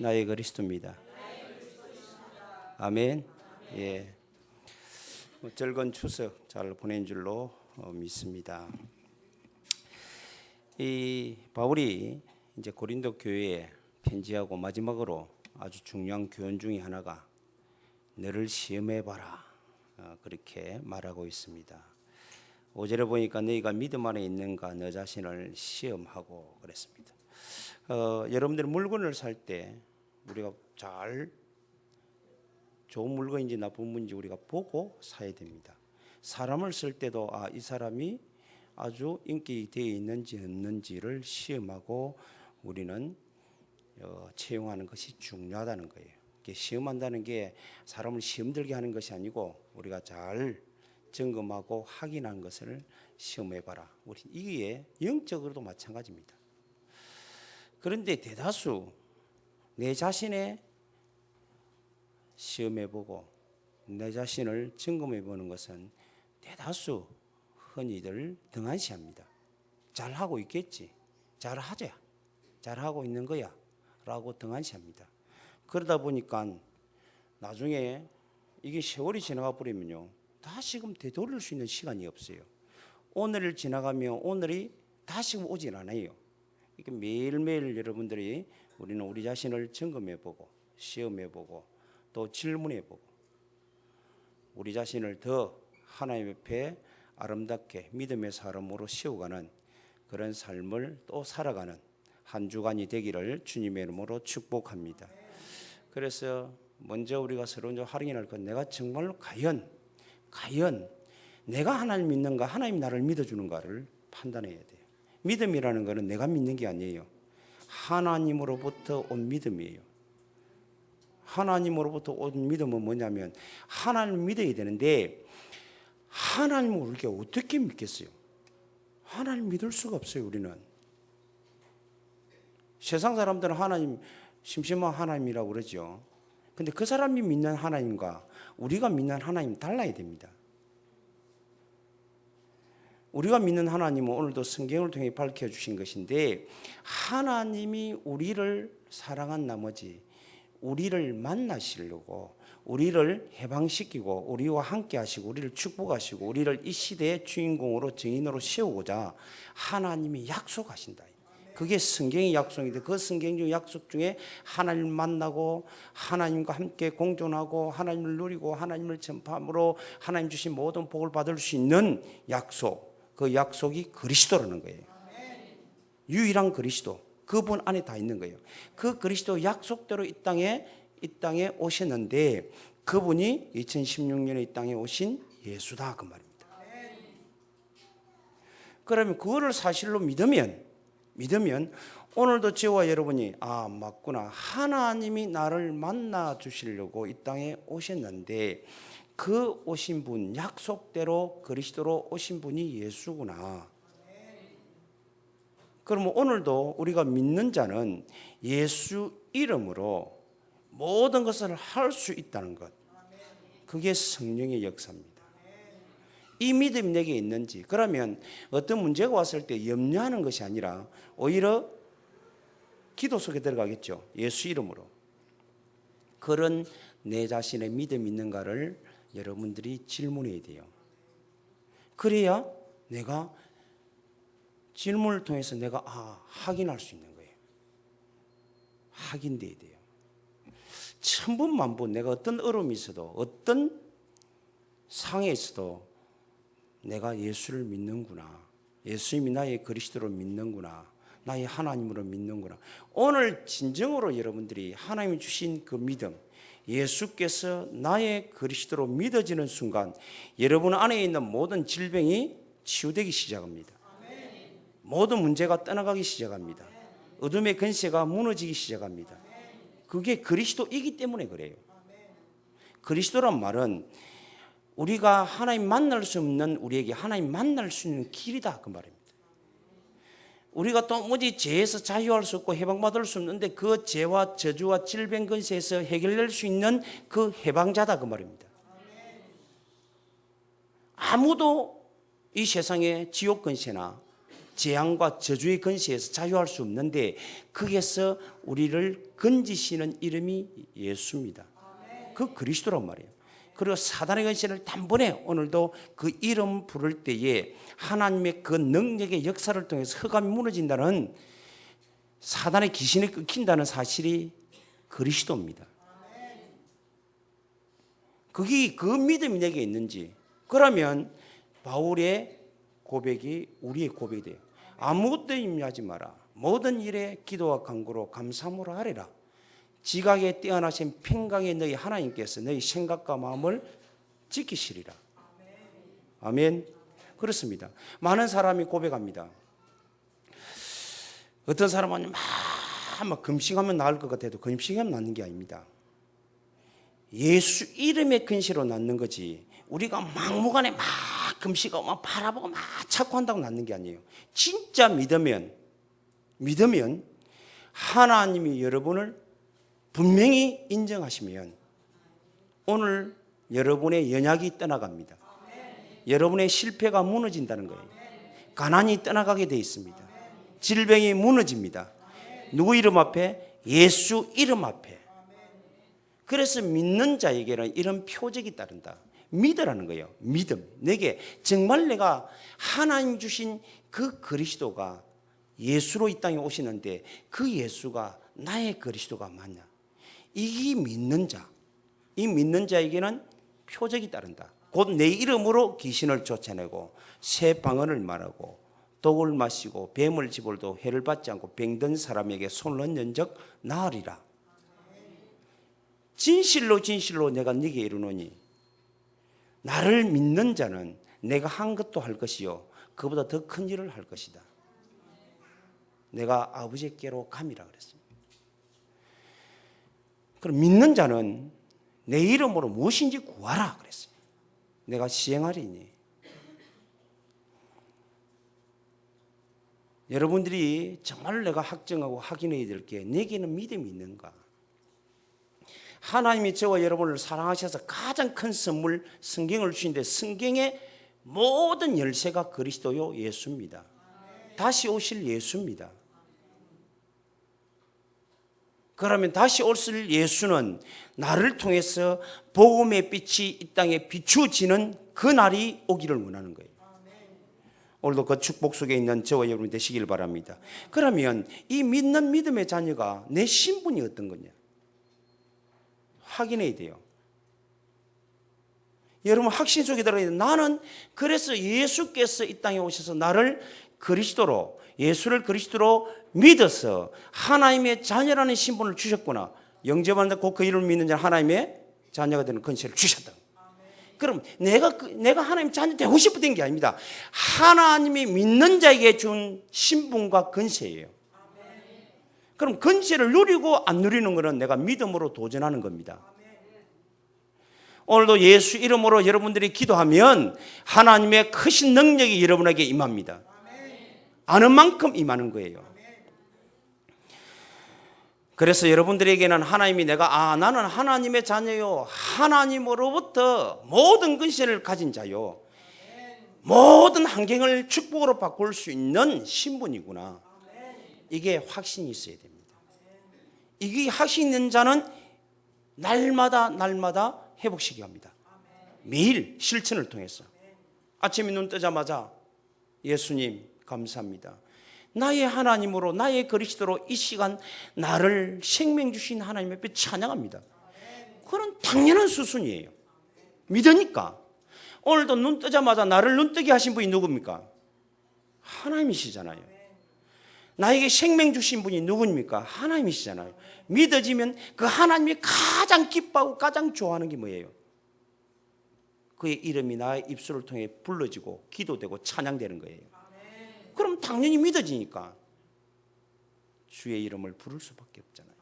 나의 그리스도입니다. 아멘. 예. 즐거운 추석 잘 보낸 줄로 믿습니다. 이 바울이 이제 고린도 교회에 편지하고 마지막으로 아주 중요한 교훈 중에 하나가 너를 시험해 봐라, 그렇게 말하고 있습니다. 5절에 보니까 너희가 믿음 안에 있는가 너 자신을 시험하고 그랬습니다. 여러분들 물건을 살 때 우리가 잘 좋은 물건인지 나쁜 물건인지 우리가 보고 사야 됩니다. 사람을 쓸 때도 이 사람이 아주 인기 되어 있는지 없는지를 시험하고 우리는 채용하는 것이 중요하다는 거예요. 시험한다는 게 사람을 시험 들게 하는 것이 아니고 우리가 잘 점검하고 확인한 것을 시험해봐라. 우리 이게 영적으로도 마찬가지입니다. 그런데 대다수 내 자신의 시험해보고 내 자신을 점검해보는 것은 대다수 흔히들 등한시합니다. 잘하고 있겠지, 잘하자, 잘하고 있는 거야 라고 등한시합니다. 그러다 보니까 나중에 이게 세월이 지나가 버리면요 다시금 되돌릴 수 있는 시간이 없어요. 오늘을 지나가면 오늘이 다시금 오진 않아요. 이렇게 매일매일 여러분들이 우리는 우리 자신을 점검해보고 시험해보고 또 질문해보고 우리 자신을 더 하나님 앞에 아름답게 믿음의 사람으로 세워가는 그런 삶을 또 살아가는 한 주간이 되기를 주님의 이름으로 축복합니다. 그래서 먼저 우리가 서로 확인할 것, 내가 정말로 과연 내가 하나님 믿는가, 하나님 나를 믿어주는가를 판단해야 돼요. 믿음이라는 것은 내가 믿는 게 아니에요. 하나님으로부터 온 믿음이에요. 하나님으로부터 온 믿음은 뭐냐면 하나님을 믿어야 되는데 하나님을 우리가 어떻게 믿겠어요? 하나님 믿을 수가 없어요. 우리는 세상 사람들은 하나님 심심한 하나님이라고 그러죠. 근데 그 사람이 믿는 하나님과 우리가 믿는 하나님 달라야 됩니다. 우리가 믿는 하나님은 오늘도 성경을 통해 밝혀주신 것인데 하나님이 우리를 사랑한 나머지 우리를 만나시려고 우리를 해방시키고 우리와 함께 하시고 우리를 축복하시고 우리를 이 시대의 주인공으로 증인으로 세우고자 하나님이 약속하신다. 그게 성경의 약속인데 그 성경적 약속 중에 하나님을 만나고 하나님과 함께 공존하고 하나님을 누리고 하나님을 전파함으로 하나님 주신 모든 복을 받을 수 있는 약속, 그 약속이 그리스도라는 거예요. 유일한 그리스도, 그분 안에 다 있는 거예요. 그 그리스도 약속대로 이 땅에 오셨는데 그분이 2016년에 이 땅에 오신 예수다 그 말입니다. 그러면 그거를 사실로 믿으면 오늘도 저와 여러분이 맞구나, 하나님이 나를 만나 주시려고 이 땅에 오셨는데 그 오신 분, 약속대로 그리스도로 오신 분이 예수구나. 그러면 오늘도 우리가 믿는 자는 예수 이름으로 모든 것을 할 수 있다는 것, 그게 성령의 역사입니다. 이 믿음이 내게 있는지, 그러면 어떤 문제가 왔을 때 염려하는 것이 아니라 오히려 기도 속에 들어가겠죠. 예수 이름으로. 그런 내 자신의 믿음이 있는가를 여러분들이 질문해야 돼요. 그래야 내가 질문을 통해서 내가 확인할 수 있는 거예요. 확인돼야 돼요. 천번 만번 내가 어떤 어려움이 있어도 어떤 상황에 있어도 내가 예수를 믿는구나, 예수님이 나의 그리스도로 믿는구나, 나의 하나님으로 믿는구나. 오늘 진정으로 여러분들이 하나님이 주신 그 믿음, 예수께서 나의 그리스도로 믿어지는 순간 여러분 안에 있는 모든 질병이 치유되기 시작합니다. 모든 문제가 떠나가기 시작합니다. 어둠의 권세가 무너지기 시작합니다. 그게 그리스도이기 때문에 그래요. 그리스도란 말은 우리가 하나님 만날 수 없는 우리에게 하나님 만날 수 있는 길이다 그 말입니다. 우리가 도무지 죄에서 자유할 수 없고 해방받을 수 없는데 그 죄와 저주와 질병 근세에서 해결될 수 있는 그 해방자다 그 말입니다. 아무도 이 세상에 지옥 근세나 재앙과 저주의 근시에서 자유할 수 없는데 거기에서 우리를 건지시는 이름이 예수입니다. 그 그리스도란 말이에요. 그리고 사단의 근시를 단번에 오늘도 그 이름 부를 때에 하나님의 그 능력의 역사를 통해서 흑암이 무너진다는, 사단의 귀신이 끊긴다는 사실이 그리스도입니다. 그게 그 믿음이 내게 있는지, 그러면 바울의 고백이 우리의 고백이 돼요. 아무것도 염려하지 마라. 모든 일에 기도와 간구로 감사함으로 하리라. 지각에 뛰어나신 평강의 너희 하나님께서 너희 생각과 마음을 지키시리라. 아멘. 그렇습니다. 많은 사람이 고백합니다. 어떤 사람은 막 금식하면 나을 것 같아도 금식하면 낫는 게 아닙니다. 예수 이름의 근시로 낫는 거지, 우리가 막무가내 막 금식하고 막 바라보고 막 찾고 한다고 낫는 게 아니에요. 진짜 믿으면 하나님이 여러분을 분명히 인정하시면 오늘 여러분의 연약이 떠나갑니다. 여러분의 실패가 무너진다는 거예요. 가난이 떠나가게 돼 있습니다. 질병이 무너집니다. 누구 이름 앞에? 예수 이름 앞에. 그래서 믿는 자에게는 이런 표적이 따른다. 믿으라는 거예요. 믿음. 내게 정말 내가 하나님 주신 그 그리스도가 예수로 이 땅에 오시는데 그 예수가 나의 그리스도가 맞냐? 이 믿는 자, 이 믿는 자에게는 표적이 따른다. 곧 내 이름으로 귀신을 쫓아내고 새 방언을 말하고 독을 마시고 뱀을 집어도 해를 받지 않고 병든 사람에게 손을 얹은 적 나으리라. 진실로 진실로 내가 네게 이르노니 나를 믿는 자는 내가 한 것도 할 것이요 그보다 더 큰 일을 할 것이다. 내가 아버지께로 감이라 그랬습니다. 그럼 믿는 자는 내 이름으로 무엇인지 구하라 그랬어요. 내가 시행하리니. 여러분들이 정말 내가 확정하고 확인해야 될 게, 내게는 믿음이 있는가? 하나님이 저와 여러분을 사랑하셔서 가장 큰 선물 성경을 주신데, 성경의 모든 열쇠가 그리스도요 예수입니다. 다시 오실 예수입니다. 그러면 다시 오실 예수는 나를 통해서 복음의 빛이 이 땅에 비추어지는 그 날이 오기를 원하는 거예요. 오늘도 그 축복 속에 있는 저와 여러분 되시길 바랍니다. 그러면 이 믿는 믿음의 자녀가 내 신분이 어떤 거냐 확인해야 돼요. 여러분 확신 속에 들어야 돼요. 나는 그래서 예수께서 이 땅에 오셔서 나를 그리스도로, 예수를 그리스도로 믿어서 하나님의 자녀라는 신분을 주셨구나. 영접한다 곧 그 이름을 믿는 자는 하나님의 자녀가 되는 권세를 주셨다. 그럼 내가 하나님 자녀 되고 싶어 된 게 아닙니다. 하나님이 믿는 자에게 준 신분과 권세예요. 그럼 권세를 누리고 안 누리는 것은 내가 믿음으로 도전하는 겁니다. 오늘도 예수 이름으로 여러분들이 기도하면 하나님의 크신 능력이 여러분에게 임합니다. 아는 만큼 임하는 거예요. 그래서 여러분들에게는 하나님이 나는 하나님의 자녀요, 하나님으로부터 모든 근세를 가진 자요, 모든 환경을 축복으로 바꿀 수 있는 신분이구나. 이게 확신이 있어야 됩니다. 이게 확신 있는 자는 날마다 회복시키게 합니다. 매일 실천을 통해서 아침에 눈 뜨자마자 예수님 감사합니다. 나의 하나님으로, 나의 그리스도로 이 시간 나를 생명 주신 하나님 앞에 찬양합니다. 그런 당연한 수순이에요. 믿으니까. 오늘도 눈 뜨자마자 나를 눈뜨게 하신 분이 누굽니까? 하나님이시잖아요. 나에게 생명 주신 분이 누구입니까? 하나님이시잖아요. 믿어지면 그 하나님이 가장 기뻐하고 가장 좋아하는 게 뭐예요? 그의 이름이 나의 입술을 통해 불러지고 기도되고 찬양되는 거예요. 그럼 당연히 믿어지니까 주의 이름을 부를 수밖에 없잖아요.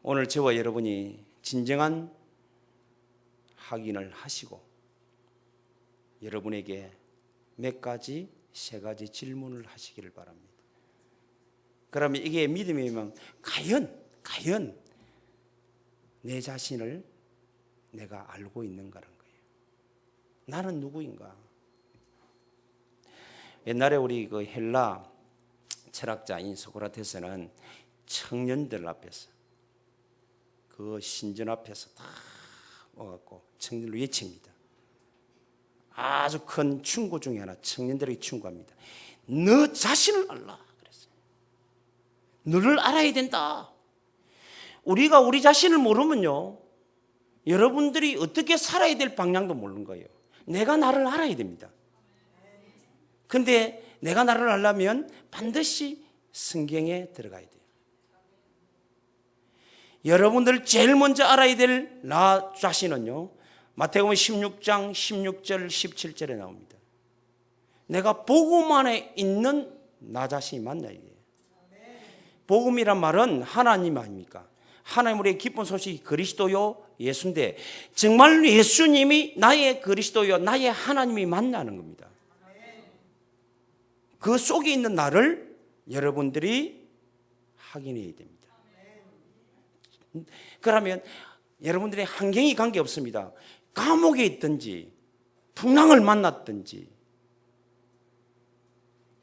오늘 저와 여러분이 진정한 확인을 하시고 여러분에게 세 가지 질문을 하시기를 바랍니다. 그러면 이게 믿음이면 과연 내 자신을 내가 알고 있는가라는 거예요. 나는 누구인가? 옛날에 우리 그 헬라 철학자인 소크라테스는 청년들 앞에서 그 신전 앞에서 다 와갖고 청년을 외칩니다. 아주 큰 충고 중에 하나, 청년들에게 충고합니다. 너 자신을 알라 그랬어요. 너를 알아야 된다. 우리가 우리 자신을 모르면요, 여러분들이 어떻게 살아야 될 방향도 모르는 거예요. 내가 나를 알아야 됩니다. 근데 내가 나를 알려면 반드시 성경에 들어가야 돼요. 여러분들 제일 먼저 알아야 될 나 자신은요, 마태복음 16장 16절 17절에 나옵니다. 내가 복음 안에 있는 나 자신이 맞냐 이게. 복음이란 말은 하나님 아닙니까? 하나님 우리의 기쁜 소식이 그리스도요 예수인데, 정말 예수님이 나의 그리스도요 나의 하나님이 맞냐는 겁니다. 그 속에 있는 나를 여러분들이 확인해야 됩니다. 그러면 여러분들의 환경이 관계없습니다. 감옥에 있든지 풍랑을 만났든지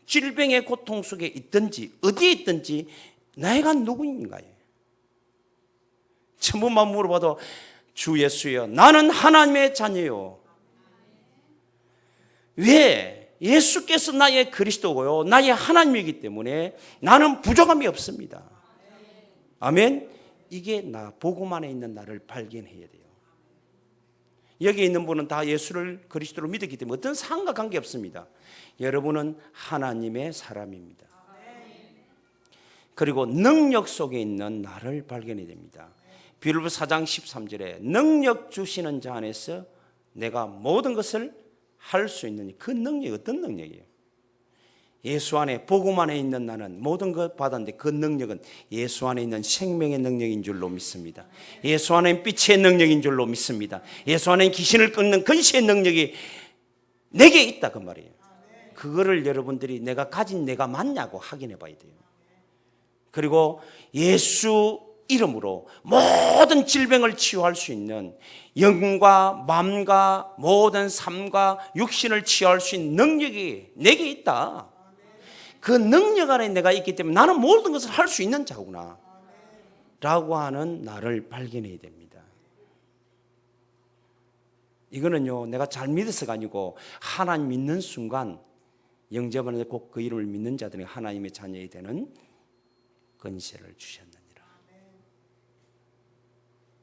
질병의 고통 속에 있든지 어디에 있든지 내가 누구인가요? 천번만 물어봐도 주 예수여 나는 하나님의 자녀요. 왜? 예수께서 나의 그리스도고요 나의 하나님이기 때문에 나는 부족함이 없습니다. 아멘. 이게 나 복음 안에 있는 나를 발견해야 돼요. 여기 있는 분은 다 예수를 그리스도로 믿었기 때문에 어떤 상과 관계없습니다. 여러분은 하나님의 사람입니다. 그리고 능력 속에 있는 나를 발견해야 됩니다. 빌립보서 4장 13절에 능력 주시는 자 안에서 내가 모든 것을 할 수 있는 그 능력이 어떤 능력이에요? 예수 안에 복음 안에 있는 나는 모든 것 받았는데 그 능력은 예수 안에 있는 생명의 능력인 줄로 믿습니다. 예수 안에 빛의 능력인 줄로 믿습니다. 예수 안에 귀신을 끊는 근시의 능력이 내게 있다 그 말이에요. 그거를 여러분들이 내가 가진 내가 맞냐고 확인해 봐야 돼요. 그리고 예수 이름으로 모든 질병을 치유할 수 있는 영과 마음과 모든 삶과 육신을 치유할 수 있는 능력이 내게 있다. 그 능력 안에 내가 있기 때문에 나는 모든 것을 할 수 있는 자구나 라고 하는 나를 발견해야 됩니다. 이거는요 내가 잘 믿어서가 아니고 하나님 믿는 순간 영접하는데 꼭 그 이름을 믿는 자들이 하나님의 자녀이 되는 권세를 주셨느니라.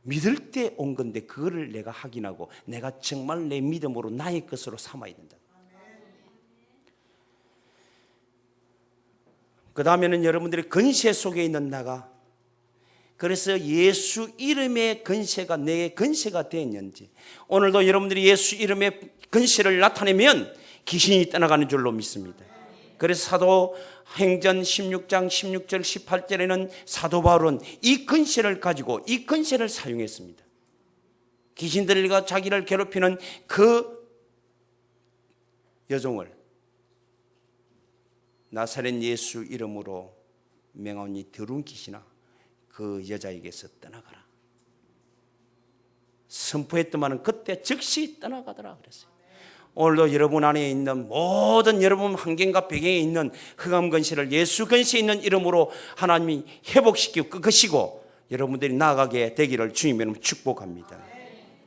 믿을 때 온 건데 그거를 내가 확인하고 내가 정말 내 믿음으로 나의 것으로 삼아야 된다. 그 다음에는 여러분들의 권세 속에 있는 나가, 그래서 예수 이름의 권세가 내 권세가 되었는지, 오늘도 여러분들이 예수 이름의 권세를 나타내면 귀신이 떠나가는 줄로 믿습니다. 그래서 사도행전 16장 16절 18절에는 사도 바울은 이 권세를 가지고 이 권세를 사용했습니다. 귀신들과 자기를 괴롭히는 그 여종을 나사렛 예수 이름으로 명하니 더러운 귀신아 그 여자에게서 떠나가라. 선포했더만은 그때 즉시 떠나가더라 그랬어요. 오늘도 여러분 안에 있는 모든 여러분 환경과 배경에 있는 흑암 권세를 예수 권세 있는 이름으로 하나님이 회복시키고 끄시고 여러분들이 나아가게 되기를 주님의 축복합니다.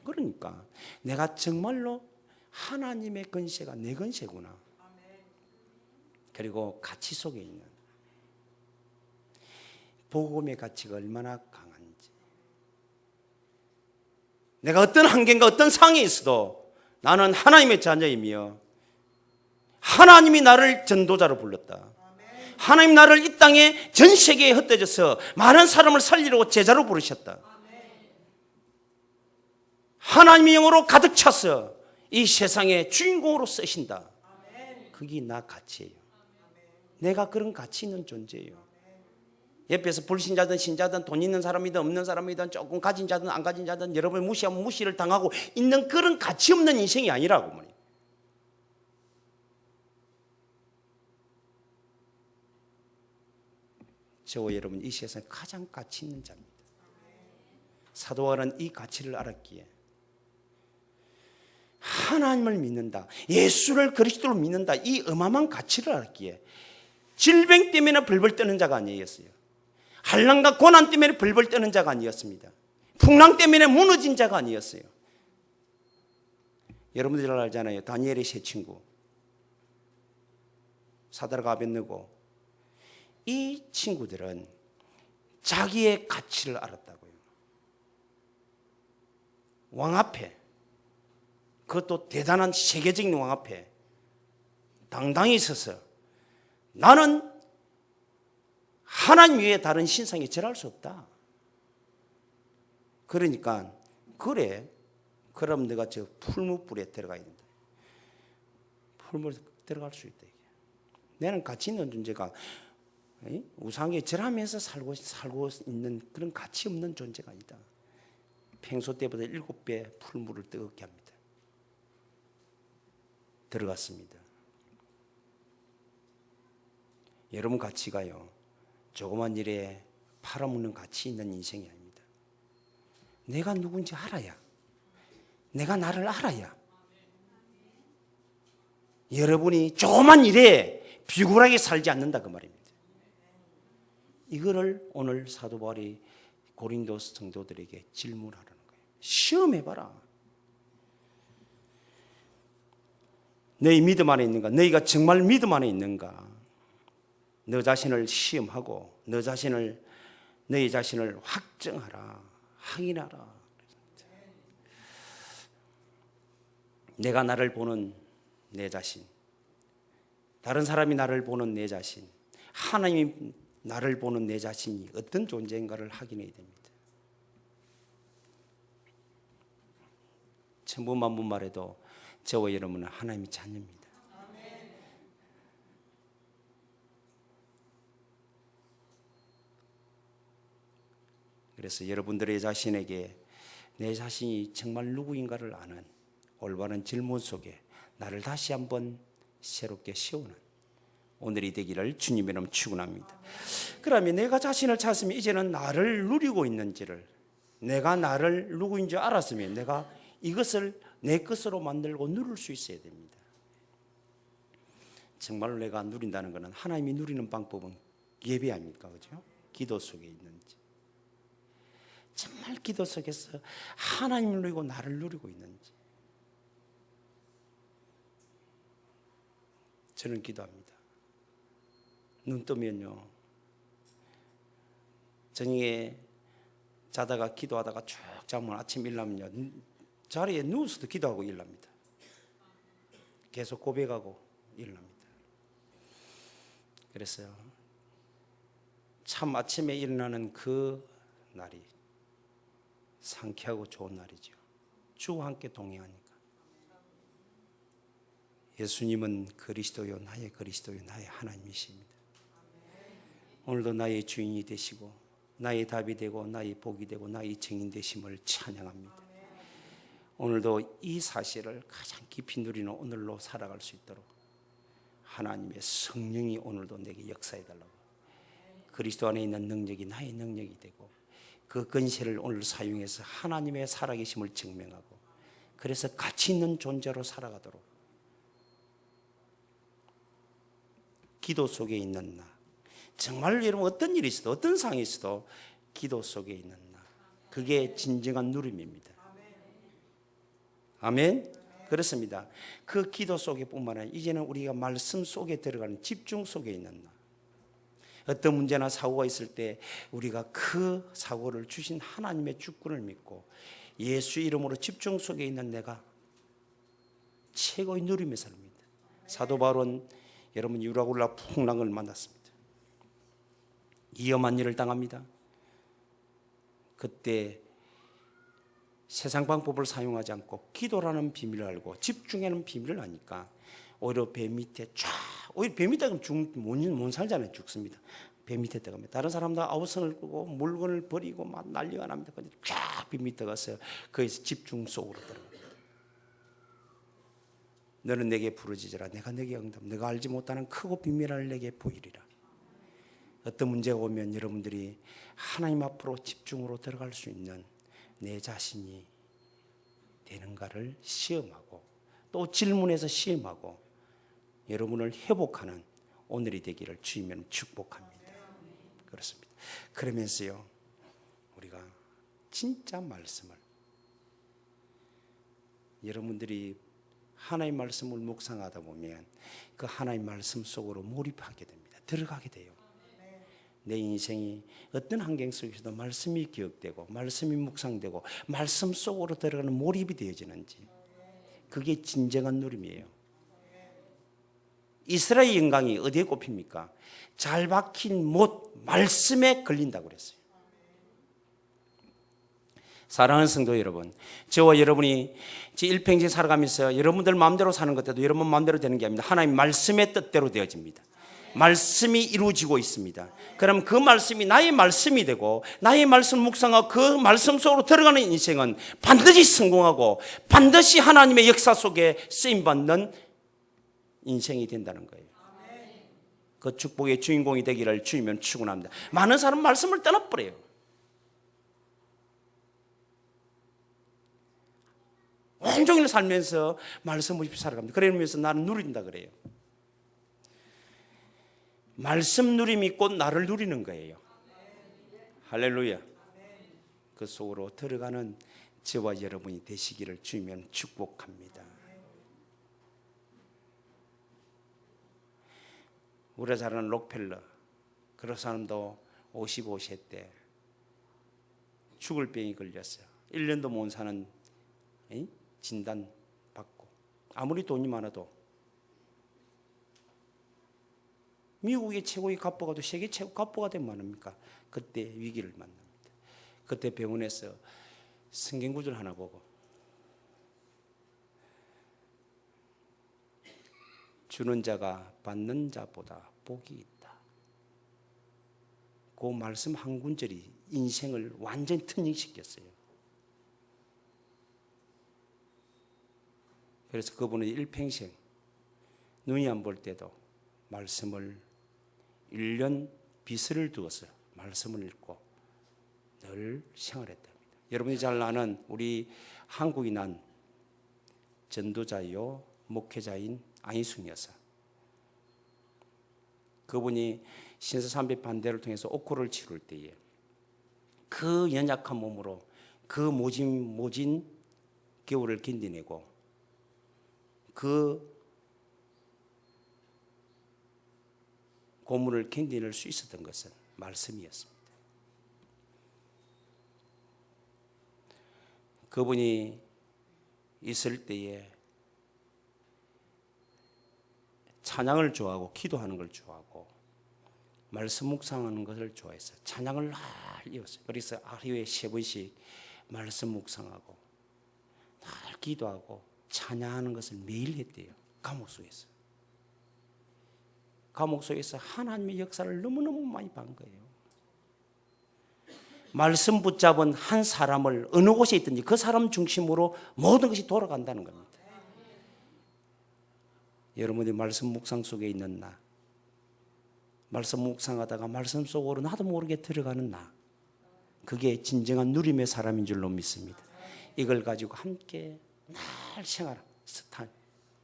그러니까 내가 정말로 하나님의 권세가 내 권세구나. 그리고 가치 속에 있는 복음의 가치가 얼마나 강한지, 내가 어떤 환경과 어떤 상황에 있어도 나는 하나님의 자녀이며 하나님이 나를 전도자로 불렀다. 하나님 나를 이 땅에 전 세계에 흩어져서 많은 사람을 살리려고 제자로 부르셨다. 하나님의 영으로 가득 차서 이 세상의 주인공으로 쓰신다. 그게 나 가치예요. 내가 그런 가치 있는 존재예요. 옆에서 불신자든 신자든 돈 있는 사람이든 없는 사람이든 조금 가진 자든 안 가진 자든 여러분이 무시하면 무시를 당하고 있는 그런 가치 없는 인생이 아니라고 말이에요. 저와 여러분 이 세상에 가장 가치 있는 자입니다. 사도 바울은 이 가치를 알았기에 하나님을 믿는다, 예수를 그리스도로 믿는다, 이 어마어마한 가치를 알았기에 질병 때문에 벌벌 떠는 자가 아니었어요. 환난과 고난 때문에 벌벌 떠는 자가 아니었습니다. 풍랑 때문에 무너진 자가 아니었어요. 여러분들 잘 알잖아요. 다니엘의 세 친구 사드락과 아벳느고, 이 친구들은 자기의 가치를 알았다고요. 왕 앞에, 그것도 대단한 세계적인 왕 앞에 당당히 서서 나는 하나님 외에 다른 신상에 절할 수 없다. 그러니까 그래, 그럼 내가 저 풀무불에 들어가야 된다. 풀무불에 들어갈 수 있다. 나는 가치 있는 존재가 우상에 절하면서 살고 있는 그런 가치 없는 존재가 아니다. 평소 때보다 7배 풀물을 뜨겁게 합니다. 들어갔습니다. 여러분 가치가요, 조그만 일에 팔아먹는 가치 있는 인생이 아닙니다. 내가 누군지 알아야, 내가 나를 알아야 여러분이 조그만 일에 비굴하게 살지 않는다 그 말입니다. 이거를 오늘 사도 바울이 고린도 성도들에게 질문하라는 거예요. 시험해봐라. 너희 믿음 안에 있는가? 너희가 정말 믿음 안에 있는가? 너 자신을 시험하고 너희 자신을 확정하라, 확인하라. 내가 나를 보는 내 자신, 다른 사람이 나를 보는 내 자신, 하나님이 나를 보는 내 자신이 어떤 존재인가를 확인해야 됩니다. 천부만부 말해도 저와 여러분은 하나님의 자녀입니다. 그래서 여러분들의 자신에게 내 자신이 정말 누구인가를 아는 올바른 질문 속에 나를 다시 한번 새롭게 세우는 오늘이 되기를 주님의 이름으로 축원합니다. 그러면 내가 자신을 찾으면 이제는 나를 누리고 있는지를, 내가 나를 누구인지 알았으면 내가 이것을 내 것으로 만들고 누릴 수 있어야 됩니다. 정말로 내가 누린다는 것은 하나님이 누리는 방법은 예배 아닙니까? 그죠? 기도 속에 있는지, 정말 기도 속에서 하나님을 누리고 나를 누리고 있는지. 저는 기도합니다. 눈 뜨면요, 저녁에 자다가 기도하다가 쭉 자면 아침 일어나면요, 자리에 누워서도 기도하고 일어납니다. 계속 고백하고 일어납니다. 그래서요, 참 아침에 일어나는 그 날이 상쾌하고 좋은 날이죠. 주와 함께 동행하니까. 예수님은 그리스도요, 나의 그리스도요, 나의 하나님이십니다. 오늘도 나의 주인이 되시고 나의 답이 되고 나의 복이 되고 나의 증인 되심을 찬양합니다. 오늘도 이 사실을 가장 깊이 누리는 오늘로 살아갈 수 있도록 하나님의 성령이 오늘도 내게 역사해달라고, 그리스도 안에 있는 능력이 나의 능력이 되고 그 권세를 오늘 사용해서 하나님의 살아계심을 증명하고, 그래서 가치 있는 존재로 살아가도록, 기도 속에 있는 나, 정말 여러분 어떤 일이 있어도 어떤 상황이 있어도 기도 속에 있는 나, 그게 진정한 누림입니다. 아멘. 그렇습니다. 그 기도 속에 뿐만 아니라 이제는 우리가 말씀 속에 들어가는 집중 속에 있는 나, 어떤 문제나 사고가 있을 때 우리가 그 사고를 주신 하나님의 주권을 믿고 예수 이름으로 집중 속에 있는 내가 최고의 누림의 삶입니다. 사도 바울은 여러분 유라굴라 풍랑을 만났습니다. 위험한 일을 당합니다. 그때 세상 방법을 사용하지 않고 기도라는 비밀을 알고 집중하는 비밀을 아니까 오히려 배 밑에 오히려 배 밑에 가면 못 살잖아요. 죽습니다. 배 밑에 들어갑니다. 다른 사람들 아우성을 끄고 물건을 버리고 막 난리가 납니다. 근데 쫙 배 밑에 가서 거기서 집중 속으로 들어갑니다. 너는 내게 부르짖으라. 내가 내게 응답. 내가 알지 못하는 크고 비밀을 내게 보이리라. 어떤 문제가 오면 여러분들이 하나님 앞으로 집중으로 들어갈 수 있는 내 자신이 되는가를 시험하고 또 질문해서 시험하고 여러분을 회복하는 오늘이 되기를 주님은 축복합니다. 그렇습니다. 그러면서요, 우리가 진짜 말씀을, 여러분들이 하나님의 말씀을 묵상하다 보면 그 하나님의 말씀 속으로 몰입하게 됩니다. 들어가게 돼요. 내 인생이 어떤 환경 속에서도 말씀이 기억되고 말씀이 묵상되고 말씀 속으로 들어가는 몰입이 되어지는지, 그게 진정한 누림이에요. 이스라엘 영광이 어디에 꼽힙니까? 잘 박힌 못, 말씀에 걸린다고 그랬어요. 사랑하는 성도 여러분, 저와 여러분이 제 일평생 살아가면서 여러분들 마음대로 사는 것도 여러분 마음대로 되는 게 아닙니다. 하나님 말씀의 뜻대로 되어집니다. 말씀이 이루어지고 있습니다. 그럼 그 말씀이 나의 말씀이 되고 나의 말씀을 묵상하고 그 말씀 속으로 들어가는 인생은 반드시 성공하고 반드시 하나님의 역사 속에 쓰임받는 인생이 된다는 거예요. 그 축복의 주인공이 되기를 주님은 축원합니다. 많은 사람 말씀을 떠나버려요. 온종일 살면서 말씀 없이 살아갑니다. 그러면서 나는 누린다 그래요. 말씀 누림이 곧 나를 누리는 거예요. 할렐루야. 그 속으로 들어가는 저와 여러분이 되시기를 주님은 축복합니다. 우리가 잘 아는 록펠러, 그런 사람도 55세 때 죽을 병이 걸렸어요. 1년도 못 사는 진단 받고, 아무리 돈이 많아도 미국의 최고의 갑부가도 세계 최고 갑부가 되면 말합니까? 그때 위기를 만납니다. 그때 병원에서 성경 구절 하나 보고, 주는 자가 받는 자보다 복이 있다. 그 말씀 한 군절이 인생을 완전히 터닝시켰어요. 그래서 그분은 일평생 눈이 안 볼 때도 말씀을 1년 비서를 두어서 말씀을 읽고 늘 생활했답니다. 여러분이 잘 아는 우리 한국이 난 전도자요 목회자인 안희순 여사, 그분이 신사 삼배 반대를 통해서 옥고를 치룰 때에 그 연약한 몸으로 그 모진 겨울을 견디내고 그 고문을 견디낼 수 있었던 것은 말씀이었습니다. 그분이 있을 때에 찬양을 좋아하고 기도하는 걸 좋아하고 말씀 묵상하는 것을 좋아했어요. 찬양을 날 이었어요. 그래서 하루에 3번씩 말씀 묵상하고 날 기도하고 찬양하는 것을 매일 했대요. 감옥 속에서. 감옥 속에서 하나님의 역사를 너무너무 많이 본 거예요. 말씀 붙잡은 한 사람을 어느 곳에 있든지 그 사람 중심으로 모든 것이 돌아간다는 겁니다. 여러분이 말씀 묵상 속에 있는 나, 말씀 묵상하다가 말씀 속으로 나도 모르게 들어가는 나, 그게 진정한 누림의 사람인 줄로 믿습니다. 이걸 가지고 함께 날 생활,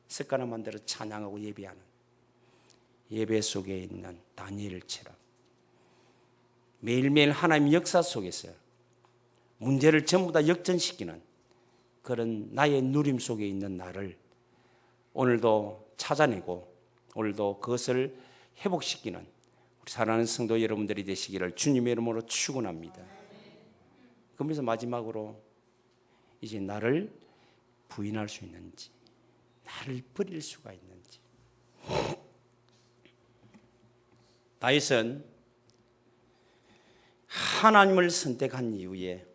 습관을 만들어 찬양하고 예배하는, 예배 속에 있는 다니엘처럼 매일매일 하나님의 역사 속에서 문제를 전부 다 역전시키는 그런 나의 누림 속에 있는 나를 오늘도 찾아내고 오늘도 그것을 회복시키는 우리 사랑하는 성도 여러분들이 되시기를 주님의 이름으로 축원합니다. 그러면서 마지막으로 이제 나를 부인할 수 있는지, 나를 버릴 수가 있는지. 다윗은 하나님을 선택한 이후에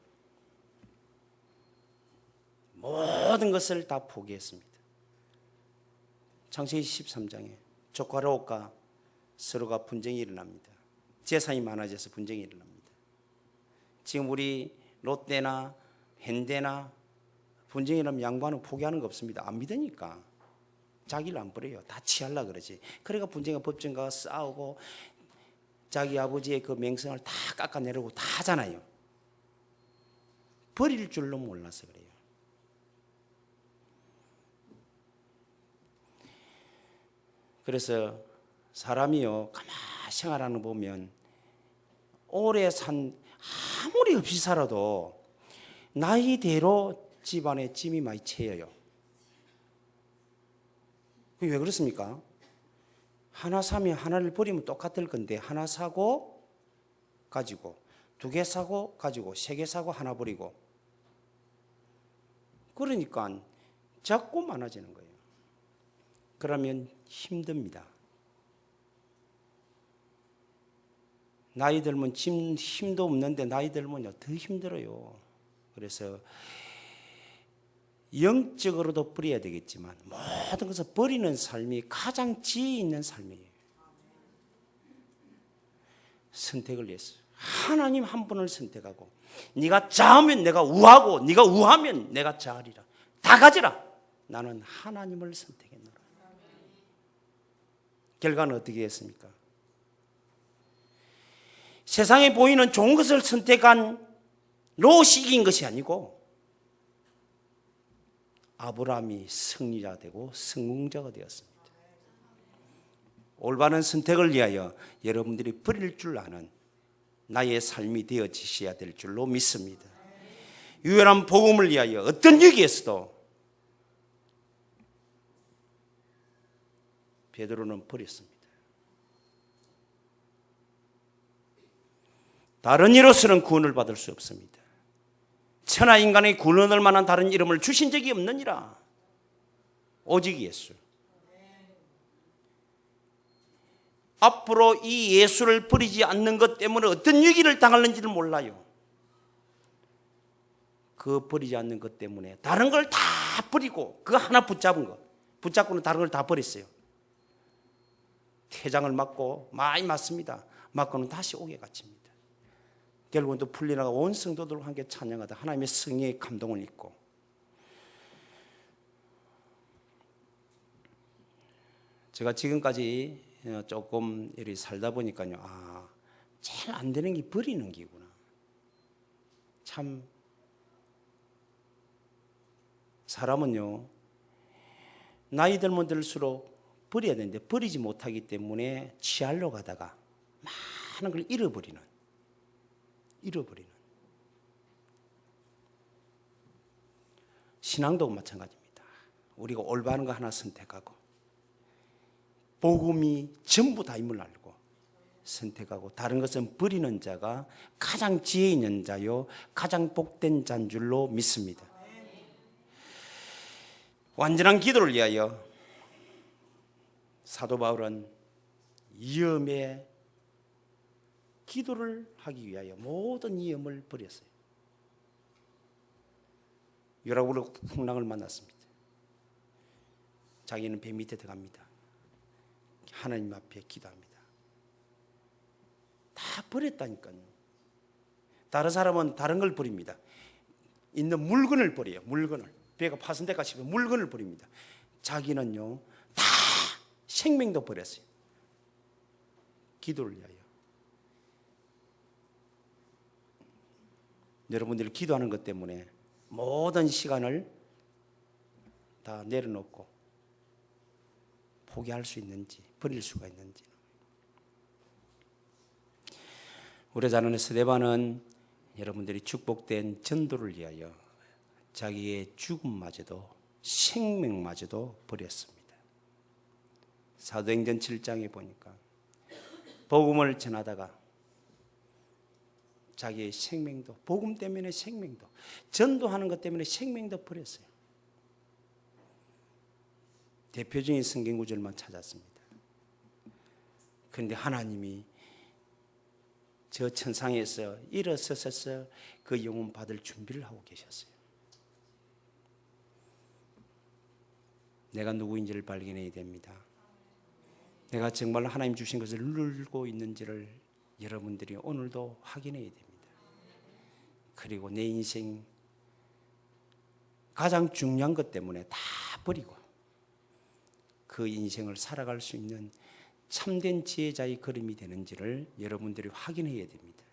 모든 것을 다 포기했습니다. 창세기 13장에 조카와 롯과 서로가 분쟁이 일어납니다. 재산이 많아져서 분쟁이 일어납니다. 지금 우리 롯데나 현대나 분쟁이 일어나면 양반은 포기하는 거 없습니다. 안 믿으니까 자기를 안 버려요. 다 취하려고 그러지. 그러니까 분쟁과 법정 가서 싸우고 자기 아버지의 그 명성을 다 깎아내려고 다 하잖아요. 버릴 줄로 몰라서 그래요. 그래서 사람이요 가만히 생활하는 거 보면 오래 산 아무리 없이 살아도 나이대로 집안에 짐이 많이 채여요. 그게 왜 그렇습니까? 하나 사면 하나를 버리면 똑같을 건데 하나 사고 가지고, 두 개 사고 가지고, 세 개 사고 하나 버리고, 그러니까 자꾸 많아지는 거예요. 그러면 힘듭니다. 나이 들면 힘도 없는데 나이 들면요 더 힘들어요. 그래서 영적으로도 버려야 되겠지만 모든 것을 버리는 삶이 가장 지혜 있는 삶이에요. 선택을 했어요. 하나님 한 분을 선택하고, 네가 좌하면 내가 우하고 네가 우하면 내가 좌하리라. 다 가지라. 나는 하나님을 선택했노라. 결과는 어떻게 했습니까? 세상에 보이는 좋은 것을 선택한 롯이 이긴 것이 아니고 아브라함이 승리자 되고 성공자가 되었습니다. 올바른 선택을 위하여 여러분들이 버릴 줄 아는 나의 삶이 되어지셔야 될 줄로 믿습니다. 유연한 복음을 위하여 어떤 위기에서도 베드로는 버렸습니다. 다른 이로서는 구원을 받을 수 없습니다. 천하 인간의 구원을 만한 다른 이름을 주신 적이 없느니라. 오직 예수. 앞으로 이 예수를 버리지 않는 것 때문에 어떤 위기를 당할는지를 몰라요. 그 버리지 않는 것 때문에 다른 걸 다 버리고 그 하나 붙잡고는 다른 걸 다 버렸어요. 태장을 맞고 많이 맞습니다. 맞고는 다시 옥에 갇힙니다. 결국은 또 풀려나가 온 성도들과 함께 찬양하다 하나님의 성령의 감동을 입고, 제가 지금까지 조금 이렇게 살다 보니까요, 제일 안 되는 게 버리는 기구나. 참 사람은요 나이 들면 들수록 버려야 되는데 버리지 못하기 때문에 취하려 가다가 많은 걸 잃어버리는. 신앙도 마찬가지입니다. 우리가 올바른 거 하나 선택하고 복음이 전부 다임을 알고 선택하고 다른 것은 버리는 자가 가장 지혜 있는 자요 가장 복된 자인 줄로 믿습니다. 완전한 기도를 위하여 사도 바울은 위험의 기도를 하기 위하여 모든 위험을 버렸어요. 요라굴로 풍랑을 만났습니다. 자기는 배 밑에 들어갑니다. 하나님 앞에 기도합니다. 다 버렸다니까요. 다른 사람은 다른 걸 버립니다. 있는 물건을 버려요. 물건을. 배가 파손 데까지 물건을 버립니다. 자기는요 다 생명도 버렸어요. 기도를 위하여. 여러분들이 기도하는 것 때문에 모든 시간을 다 내려놓고 포기할 수 있는지 버릴 수가 있는지. 우리 자녀의 스데반은 여러분들이 축복된 전도를 위하여 자기의 죽음마저도 생명마저도 버렸습니다. 사도행전 7장에 보니까 복음을 전하다가 자기의 생명도, 복음 때문에 생명도, 전도하는 것 때문에 생명도 버렸어요. 대표적인 성경 구절만 찾았습니다. 그런데 하나님이 저 천상에서 일어서서 그 영혼 받을 준비를 하고 계셨어요. 내가 누구인지를 발견해야 됩니다. 내가 정말 하나님 주신 것을 누리고 있는지를 여러분들이 오늘도 확인해야 됩니다. 그리고 내 인생 가장 중요한 것 때문에 다 버리고 그 인생을 살아갈 수 있는 참된 지혜자의 걸음이 되는지를 여러분들이 확인해야 됩니다.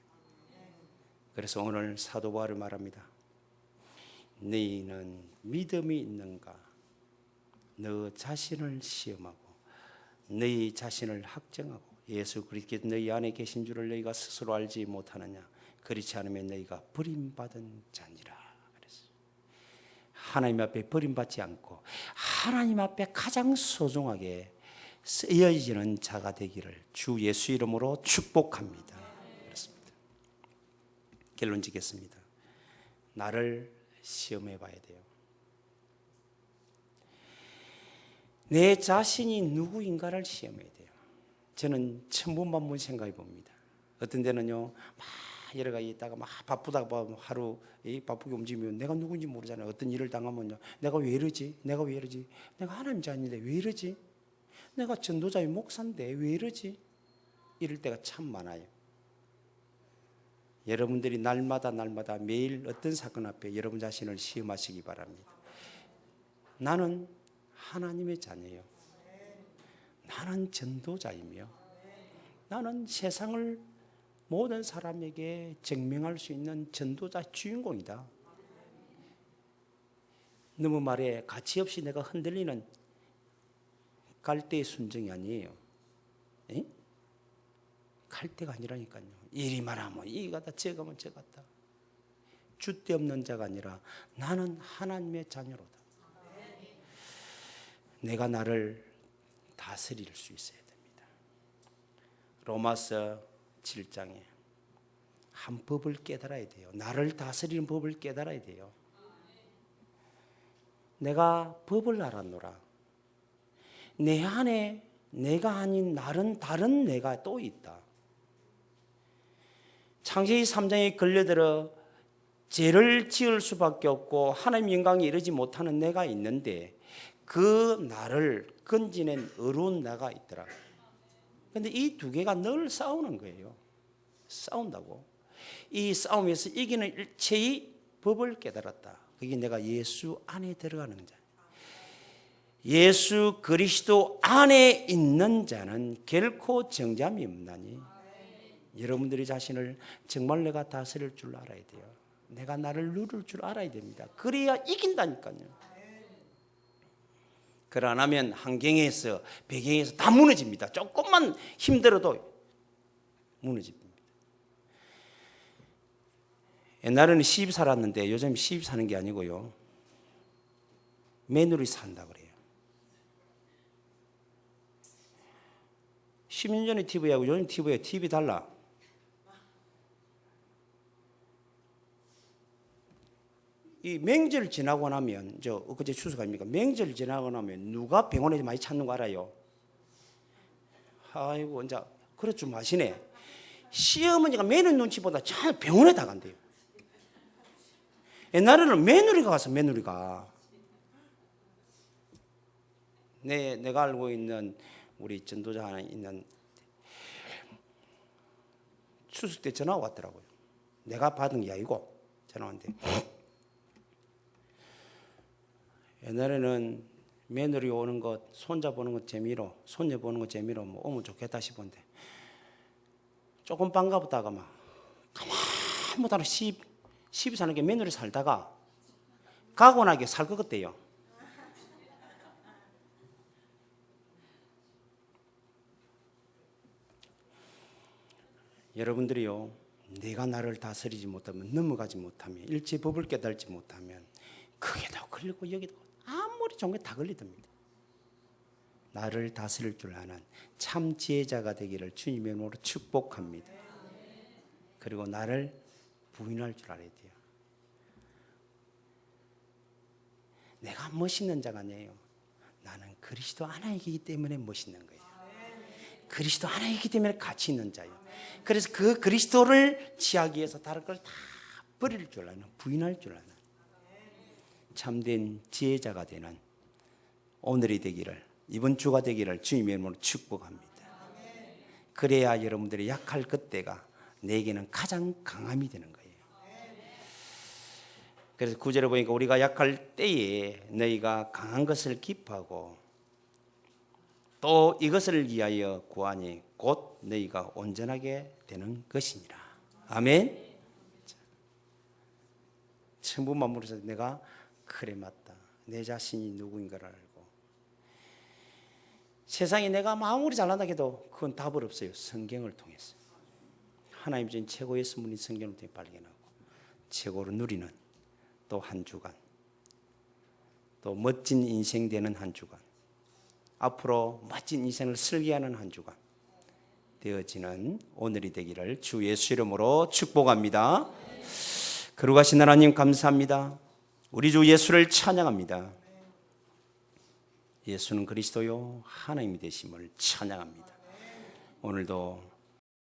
그래서 오늘 사도 바울이 말합니다. 너희는 믿음이 있는가? 너 자신을 시험하고 너희 자신을 학정하고 예수 그리스도께서 너희 안에 계신 줄을 너희가 스스로 알지 못하느냐. 그렇지 않으면 너희가 버림받은 자니라. 그랬어요. 하나님 앞에 버림받지 않고 하나님 앞에 가장 소중하게 쓰여지는 자가 되기를 주 예수 이름으로 축복합니다. 그렇습니다. 결론 짓겠습니다. 나를 시험해 봐야 돼요. 내 자신이 누구인가를 시험해야 돼요. 저는 천분만분 생각해 봅니다. 어떤 데는요, 막 여러 가지 있다가 막 바쁘다가 하루 바쁘게 움직이면 내가 누군지 모르잖아요. 어떤 일을 당하면요, 내가 왜 이러지? 내가 왜 이러지? 내가 하나님 자녀인데 왜 이러지? 내가 전도자의 목사인데 왜 이러지? 이럴 때가 참 많아요. 여러분들이 날마다 매일 어떤 사건 앞에 여러분 자신을 시험하시기 바랍니다. 나는 하나님의 자녀예요. 나는 전도자이며 나는 세상을 모든 사람에게 증명할 수 있는 전도자 주인공이다. 너무 말에 가치 없이 내가 흔들리는 갈대의 순정이 아니에요. 에? 갈대가 아니라니까요. 이리 말하면 이리 가다 저리 가면 저리 갔다. 줏대 없는 자가 아니라 나는 하나님의 자녀로다. 내가 나를 다스릴 수 있어야 됩니다. 로마서 7장에 한 법을 깨달아야 돼요. 나를 다스리는 법을 깨달아야 돼요. 내가 법을 알았노라. 내 안에 내가 아닌 다른 내가 또 있다. 창세기 3장에 걸려들어 죄를 지을 수밖에 없고 하나님 영광에 이르지 못하는 내가 있는데 그 나를 건지는 어려운 나가 있더라. 그런데 이 두 개가 늘 싸우는 거예요. 싸운다고. 이 싸움에서 이기는 일체의 법을 깨달았다. 그게 내가 예수 안에 들어가는 자. 예수 그리스도 안에 있는 자는 결코 정잠이 없나니. 여러분들이 자신을 정말 내가 다스릴 줄 알아야 돼요. 내가 나를 누릴 줄 알아야 됩니다. 그래야 이긴다니까요. 그걸 안 하면 환경에서 배경에서 다 무너집니다. 조금만 힘들어도 무너집니다. 옛날에는 시집 살았는데 요즘 시집 사는 게 아니고요, 며느리 산다 그래요. 10년 전에 TV하고 요즘 TV에 TV 달라. 이 명절 지나고 나면, 저 엊그제 추석 아닙니까? 명절 지나고 나면 누가 병원에 많이 찾는 거 알아요? 아이고, 이제 그럴 줄 마시네. 시어머니가 며느리 눈치보다 참 병원에 다 간대요. 옛날에는 며느리가 가서 며느리가 내가 알고 있는 우리 전도자 하나 있는 추석 때 전화가 왔더라고요. 내가 받은 게 아니고 전화 왔는데, 옛날에는 며느리 오는 것, 손자 보는 것 재미로, 손녀 보는 것 재미로 뭐 오면 좋겠다 싶은데 조금 반가웠다가 막 가만 못하는 시집 사는 게 며느리 살다가 가고 나게 살 것 같대요. 여러분들이요, 내가 나를 다스리지 못하면, 넘어가지 못하면, 일체 법을 깨달지 못하면 거기도 걸리고 여기도 아무리 좋은 게 다 걸리답니다. 나를 다스릴 줄 아는 참 지혜자가 되기를 주님의 이름으로 축복합니다. 그리고 나를 부인할 줄 알아야 돼요. 내가 멋있는 자가 아니에요. 나는 그리스도 하나이기 때문에 멋있는 거예요. 그리스도 하나이기 때문에 가치 있는 자예요. 그래서 그 그리스도를 취하기 위해서 다른 걸 다 버릴 줄 아는, 부인할 줄 아는 참된 지혜자가 되는 오늘이 되기를, 이번 주가 되기를 주님의 이름으로 축복합니다. 그래야 여러분들이 약할 그때가 내게는 가장 강함이 되는 거예요. 그래서 9절에 보니까 우리가 약할 때에 너희가 강한 것을 기뻐하고 또 이것을 위하여 구하니 곧 너희가 온전하게 되는 것이니라. 아멘. 천부만물에서 내가 그래 맞다, 내 자신이 누구인가를 알고 세상에 내가 아무리 잘난다 해도 그건 답을 없어요. 성경을 통해서. 하나님 전 최고의 선물인 성경을 통해 발견하고 최고로 누리는 또 한 주간, 또 멋진 인생 되는 한 주간, 앞으로 멋진 인생을 설계하는 한 주간 되어지는 오늘이 되기를 주 예수 이름으로 축복합니다. 거룩하신 하나님 감사합니다. 우리 주 예수를 찬양합니다. 예수는 그리스도요 하나님이 되심을 찬양합니다. 오늘도